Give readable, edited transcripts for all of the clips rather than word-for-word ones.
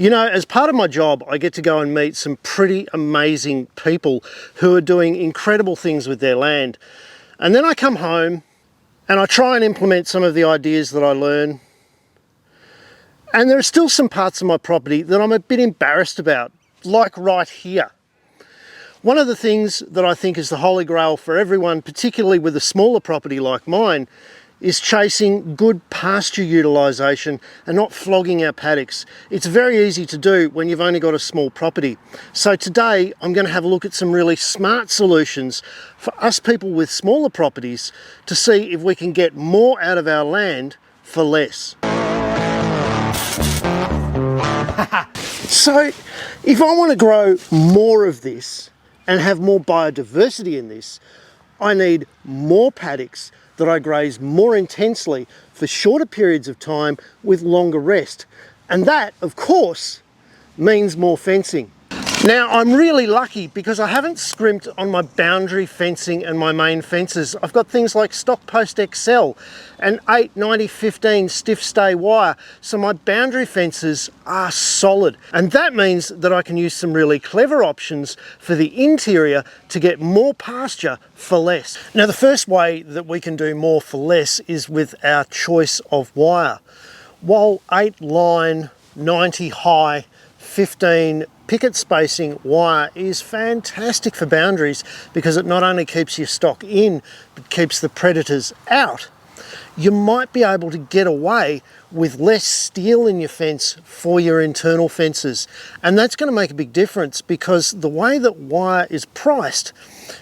You know, as part of my job, I get to go and meet some pretty amazing people who are doing incredible things with their land. And then I come home and I try and implement some of the ideas that I learn. And there are still some parts of my property that I'm a bit embarrassed about, like right here. One of the things that I think is the holy grail for everyone, particularly with a smaller property like mine, is chasing good pasture utilisation and not flogging our paddocks. It's very easy to do when you've only got a small property. So today I'm going to have a look at some really smart solutions for us people with smaller properties to see if we can get more out of our land for less. So if I want to grow more of this and have more biodiversity in this, I need more paddocks that I graze more intensely for shorter periods of time with longer rest. And that, of course, means more fencing. Now, I'm really lucky because I haven't scrimped on my boundary fencing and my main fences. I've got things like Stock Post XL and 890/15 stiff stay wire, so my boundary fences are solid. And that means that I can use some really clever options for the interior to get more pasture for less. Now, the first way that we can do more for less is with our choice of wire. While 8 line, 90 high, 15 picket spacing wire is fantastic for boundaries because it not only keeps your stock in, but keeps the predators out, you might be able to get away with less steel in your fence for your internal fences. And that's going to make a big difference because the way that wire is priced,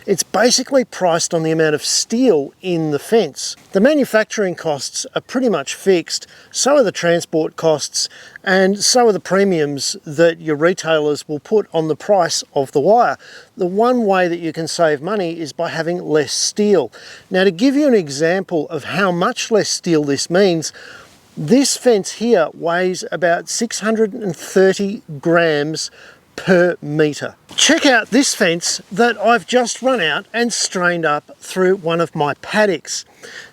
it's basically priced on the amount of steel in the fence. The manufacturing costs are pretty much fixed, so are the transport costs, and so are the premiums that your retailers will put on the price of the wire. The one way that you can save money is by having less steel. Now, to give you an example of how much less steel this means, this fence here weighs about 630 grams per metre. Check out this fence that I've just run out and strained up through one of my paddocks.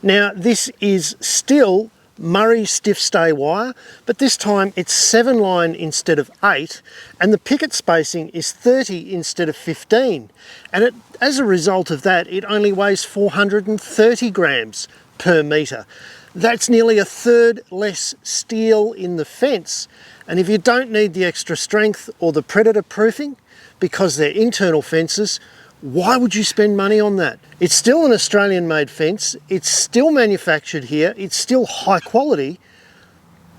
Now, this is still Murray stiff stay wire, but this time it's 7 line instead of 8, and the picket spacing is 30 instead of 15. And as a result of that, it only weighs 430 grams per metre. That's nearly a third less steel in the fence. And if you don't need the extra strength or the predator proofing because they're internal fences, why would you spend money on that? It's still an Australian made fence, it's still manufactured here, it's still high quality.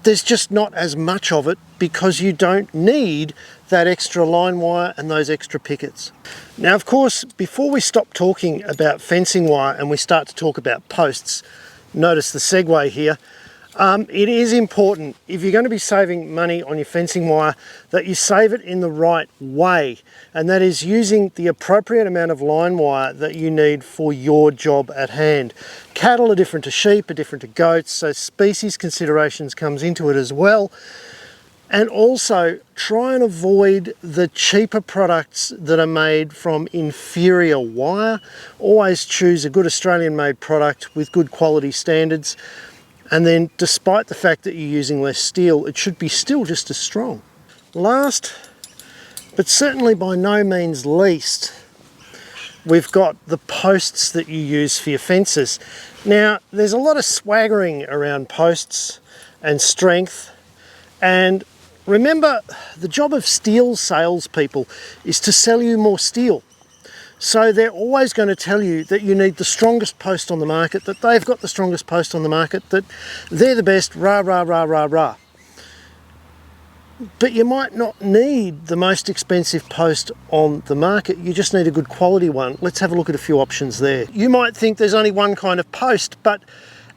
There's just not as much of it because you don't need that extra line wire and those extra pickets. Now, of course, before we stop talking about fencing wire and we start to talk about posts, notice the segue here. It is important, if you're going to be saving money on your fencing wire, that you save it in the right way, and that is using the appropriate amount of line wire that you need for your job at hand. Cattle are different to sheep, are different to goats, so species considerations comes into it as well. And also try and avoid the cheaper products that are made from inferior wire. Always choose a good Australian made product with good quality standards. And then despite the fact that you're using less steel, it should be still just as strong. Last, but certainly by no means least, we've got the posts that you use for your fences. Now, there's a lot of swaggering around posts and strength, and remember, the job of steel salespeople is to sell you more steel. So they're always going to tell you that you need the strongest post on the market, that they've got the strongest post on the market, that they're the best, rah, rah, rah, rah, rah. But you might not need the most expensive post on the market, you just need a good quality one. Let's have a look at a few options there. You might think there's only one kind of post, but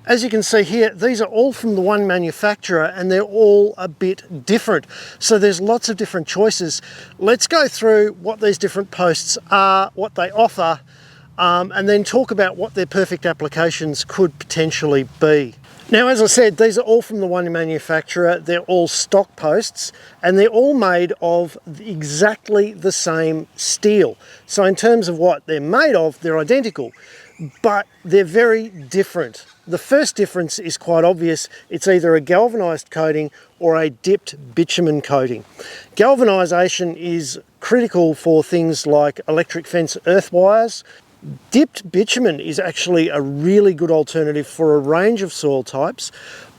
as you can see here, these are all from the one manufacturer and they're all a bit different. So there's lots of different choices. Let's go through what these different posts are, what they offer, and then talk about what their perfect applications could potentially be. Now, as I said, these are all from the one manufacturer. They're all stock posts and they're all made of exactly the same steel. So in terms of what they're made of, they're identical. but they're very different. The first difference is quite obvious. It's either a galvanised coating or a dipped bitumen coating. Galvanisation is critical for things like electric fence earth wires. Dipped bitumen is actually a really good alternative for a range of soil types,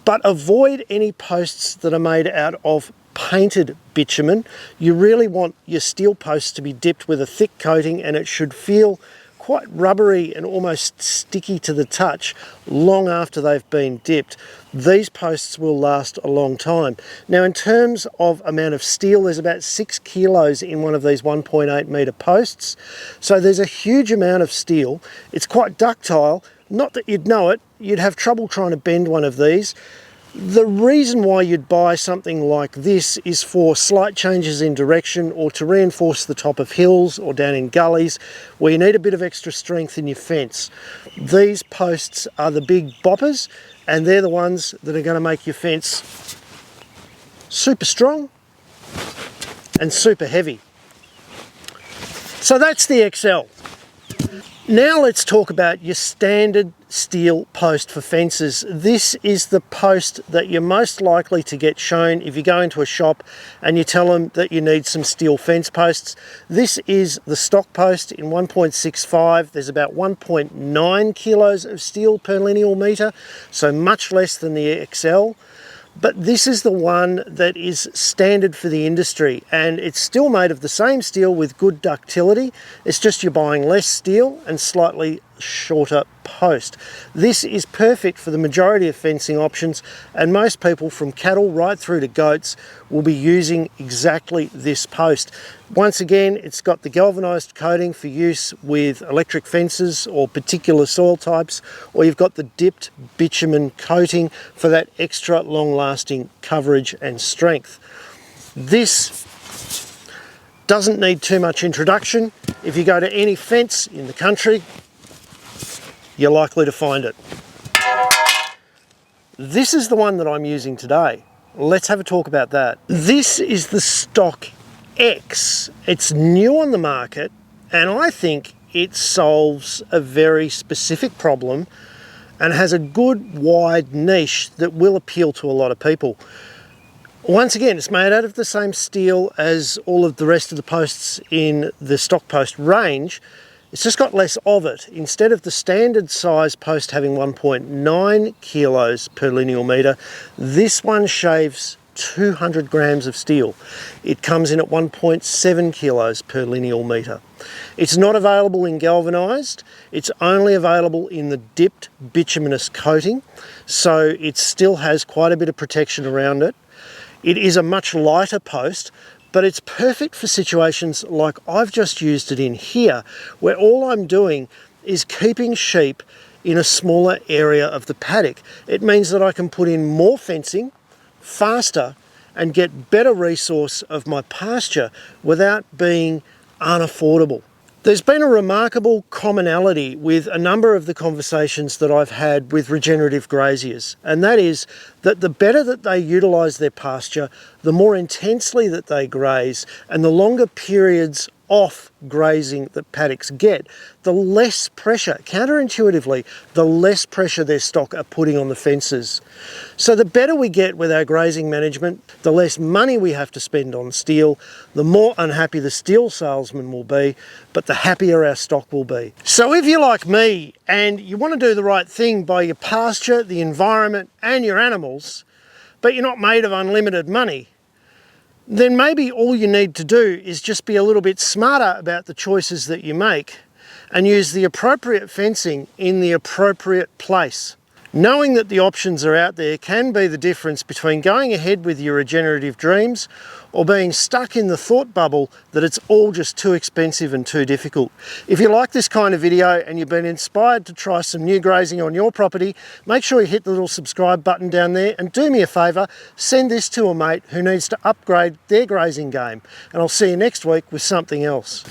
but avoid any posts that are made out of painted bitumen. You really want your steel posts to be dipped with a thick coating, and it should feel quite rubbery and almost sticky to the touch long after they've been dipped. These posts will last a long time. Now, in terms of amount of steel, there's about 6 kilos in one of these 1.8 metre posts. So there's a huge amount of steel. It's quite ductile. Not that you'd know it, you'd have trouble trying to bend one of these. The reason why you'd buy something like this is for slight changes in direction or to reinforce the top of hills or down in gullies where you need a bit of extra strength in your fence. These posts are the big boppers, and they're the ones that are going to make your fence super strong and super heavy. So that's the XL. Now let's talk about your standard steel post for fences. This is the post that you're most likely to get shown if you go into a shop and you tell them that you need some steel fence posts. This is the stock post in 1.65. There's about 1.9 kilos of steel per lineal metre, so much less than the XL. But this is the one that is standard for the industry, and it's still made of the same steel with good ductility. It's just you're buying less steel and slightly shorter post. This is perfect for the majority of fencing options, and most people from cattle right through to goats will be using exactly this post. Once again, it's got the galvanised coating for use with electric fences or particular soil types, or you've got the dipped bitumen coating for that extra long-lasting coverage and strength. This doesn't need too much introduction. If you go to any fence in the country, you're likely to find it. This is the one that I'm using today. Let's have a talk about that. This is the Stock X. It's new on the market, and I think it solves a very specific problem and has a good wide niche that will appeal to a lot of people. Once again, it's made out of the same steel as all of the rest of the posts in the stock post range. It's just got less of it. Instead of the standard size post having 1.9 kilos per lineal metre, this one shaves 200 grams of steel. It comes in at 1.7 kilos per lineal metre. It's not available in galvanised. It's only available in the dipped bituminous coating, so it still has quite a bit of protection around it. It is a much lighter post, but it's perfect for situations like I've just used it in here, where all I'm doing is keeping sheep in a smaller area of the paddock. It means that I can put in more fencing faster and get better resource of my pasture without being unaffordable. There's been a remarkable commonality with a number of the conversations that I've had with regenerative graziers, and that is that the better that they utilise their pasture, the more intensely that they graze, and the longer periods off grazing that paddocks get, the less pressure, counterintuitively, the less pressure their stock are putting on the fences. So the better we get with our grazing management, the less money we have to spend on steel, the more unhappy the steel salesman will be, but the happier our stock will be. So if you're like me and you want to do the right thing by your pasture, the environment and your animals, but you're not made of unlimited money, then maybe all you need to do is just be a little bit smarter about the choices that you make and use the appropriate fencing in the appropriate place. Knowing that the options are out there can be the difference between going ahead with your regenerative dreams or being stuck in the thought bubble that it's all just too expensive and too difficult. If you like this kind of video and you've been inspired to try some new grazing on your property, make sure you hit the little subscribe button down there, and do me a favour, send this to a mate who needs to upgrade their grazing game. And I'll see you next week with something else.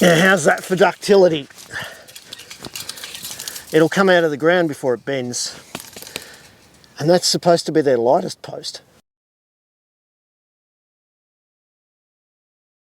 Now, how's that for ductility? It'll come out of the ground before it bends. And that's supposed to be their lightest post.